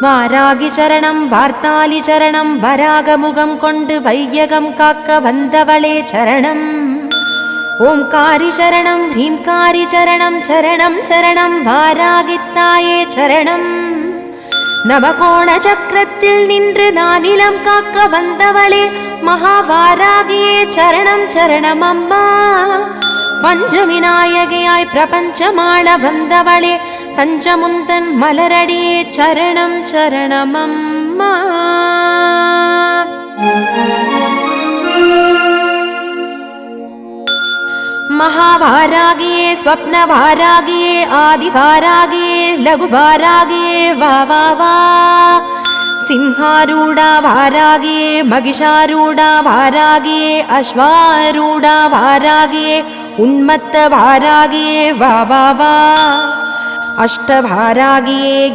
வாராகி சரணம் வார்த்தாலி சரணம் வராகமுகம் கொண்டு வையகம் காக்க வந்தவளே சரணம். ஓம்காரி சரணம் ஹ்ரீம்காரி சரணம் சரணம் சரணம் வாராகித்தாயே சரணம். நவகோண சக்கரத்தில் நின்று நானிலம் காக்க வந்தவளே மகாவாராகியே சரணம் சரணம் அம்மா. பஞ்சவிநாயகியாய் பிரபஞ்சமாள வந்தவளே தஞ்சமுந்தன் மலரடியே சரணம் சரணம் அம்மா. महावारागिये स्वप्नवारागिये आदिवारागिये लघुवारागिये वा वा वा. सिंहारूढा वारागिये महिषारूढा वारागिये अश्वारूढा वारागिये उन्मत्त वारागिये वा वा वा. अष्टवारागिये